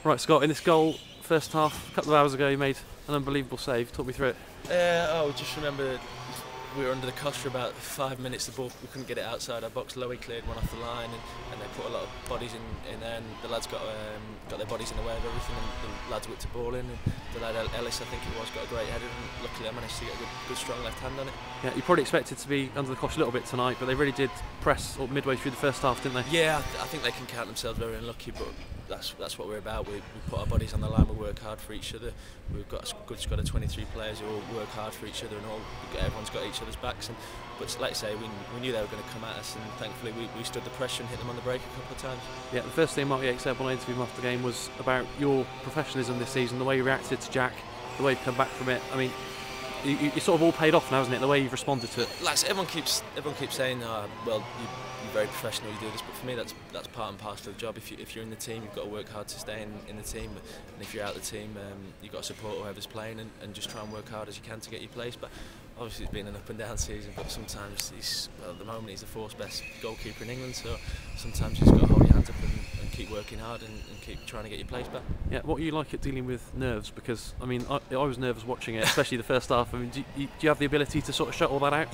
Right, Scott, in this goal, first half, a couple of hours ago, you made an unbelievable save. Talk me through it. Just remember we were under the cosh for about 5 minutes. The ball, we couldn't get it outside our box. Lowy cleared one off the line, and they put a lot of bodies in there. And the lads got their bodies in the way of everything. And the lads whipped the ball in. And the lad Ellis, I think it was, got a great header. And luckily, I managed to get a good strong left hand on it. Yeah, you probably expected to be under the cosh a little bit tonight, but they really did press midway through the first half, didn't they? Yeah, I think they can count themselves very unlucky, but that's what we're about. We put our bodies on the line. We work hard for each other. We've got a good squad of 23 players who all work hard for each other, and everyone's got each other's backs. But like I say, we knew they were going to come at us, and thankfully we stood the pressure and hit them on the break a couple of times. Yeah, the first thing Mark Yates said when I interviewed him after the game was about your professionalism this season, the way you reacted to Jack, the way you've come back from it. I mean, you sort of all paid off now, hasn't it? The way you've responded to it. Like everyone keeps saying, well, you're very professional, you do this, but for me that's part and parcel of the job. If you're in the team, you've got to work hard to stay in the team, and if you're out of the team, you've got to support whoever's playing and just try and work hard as you can to get your place. But obviously it's been an up and down season, but sometimes at the moment he's the fourth best goalkeeper in England, so sometimes you just got to hold your hands up and keep working hard and keep trying to get your place back. Yeah, what are you like at dealing with nerves? Because I mean, I was nervous watching it, especially the first half. I mean, do you have the ability to sort of shut all that out?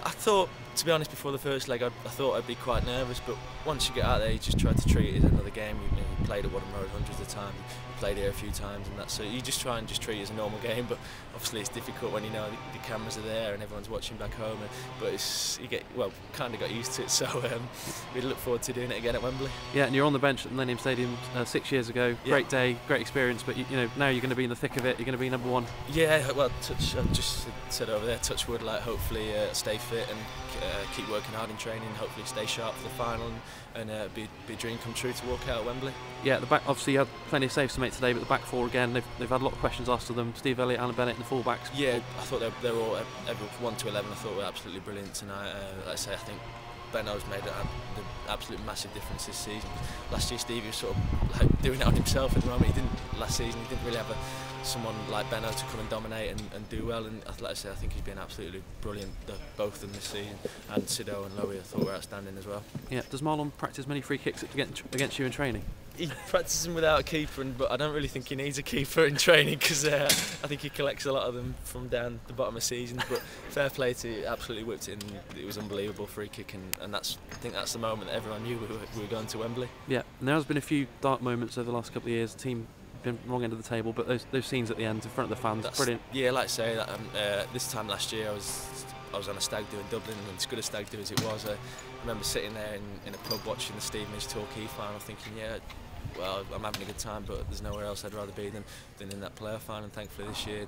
I thought, to be honest, before the first leg, I thought I'd be quite nervous, but once you get out there, you just try to treat it as another game. You played at Wembley Road hundreds of times, you played here a few times, and that, so you just try and just treat it as a normal game. But obviously, it's difficult when you know the cameras are there and everyone's watching back home. But kind of got used to it. So we look forward to doing it again at Wembley. Yeah, and you're on the bench at the Millennium Stadium 6 years ago. Yeah. Great day, great experience. But now you're going to be in the thick of it. You're going to be number one. Yeah, well, I just said over there, touch wood. Like hopefully stay fit and keep working hard in training. Hopefully stay sharp for the final and be a dream come true to walk out at Wembley. Yeah, at the back obviously you had plenty of saves to make today, but the back four again, they've had a lot of questions asked of them. Steve Elliott, Alan Bennett, and the fullbacks. Yeah, I thought they were all every 1 to 11. I thought were absolutely brilliant tonight. Like I say, I think Benno's made the absolute massive difference this season. Last year Stevie was sort of like doing it on himself at the moment. Last season he didn't really have someone like Benno to come and dominate and do well, and like I say, I think he's been absolutely brilliant, both of them this season, and Sido and Lowy I thought were outstanding as well. Yeah, does Marlon practice many free kicks against you in training? He practices them without a keeper, but I don't really think he needs a keeper in training because I think he collects a lot of them from down the bottom of seasons. But fair play to him, absolutely whipped it in. It was unbelievable free kick, and I think that's the moment that everyone knew we were going to Wembley. Yeah, and there has been a few dark moments over the last couple of years. The team been wrong end of the table, but those scenes at the end in front of the fans, brilliant. Yeah, like I say, that, this time last year I was on a stag do in Dublin, and as good a stag do as it was, I remember sitting there in a pub watching the Stevenage Torquay final, thinking, yeah, well, I'm having a good time, but there's nowhere else I'd rather be than in that playoff final. And thankfully this year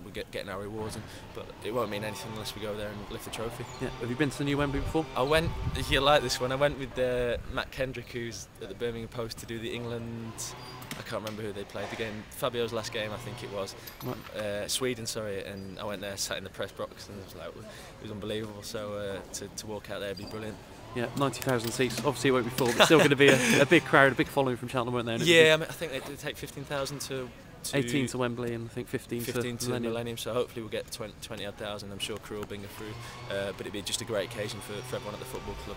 we're getting our rewards, but it won't mean anything unless we go there and lift the trophy. Yeah. Have you been to the new Wembley before? I went. You like this one? I went with Matt Kendrick, who's at the Birmingham Post, to do the England. I can't remember who they played. The game, Fabio's last game, I think it was. Right. Sweden, sorry. And I went there, sat in the press box, and it was unbelievable. So to walk out there would be brilliant. Yeah, 90,000 seats. Obviously, it won't be full, but still going to be a big crowd, a big following from Cheltenham, weren't there? Yeah, I think they did take 15,000 to 18 to Wembley, and I think 15 to Millennium. So hopefully we'll get 20,000. I'm sure crew will bring it through. But it'd be just a great occasion for everyone at the football club.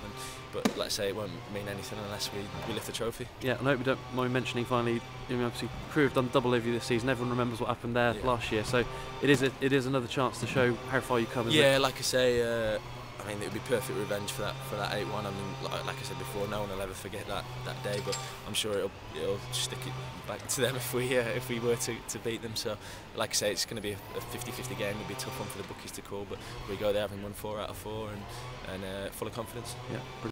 But like I say, it won't mean anything unless we lift the trophy. Yeah, and I hope you don't mind mentioning finally. Obviously, crew have done double over you this season. Everyone remembers what happened there last year, so it is another chance to show how far you come. Yeah, like I say. I mean, it would be perfect revenge for that 8-1. I mean, like I said before, no one will ever forget that day. But I'm sure it'll stick it back to them if we were to beat them. So, like I say, it's going to be a 50-50 game. It'll be a tough one for the bookies to call, but we go there having won 4 out of 4 and full of confidence. Yeah.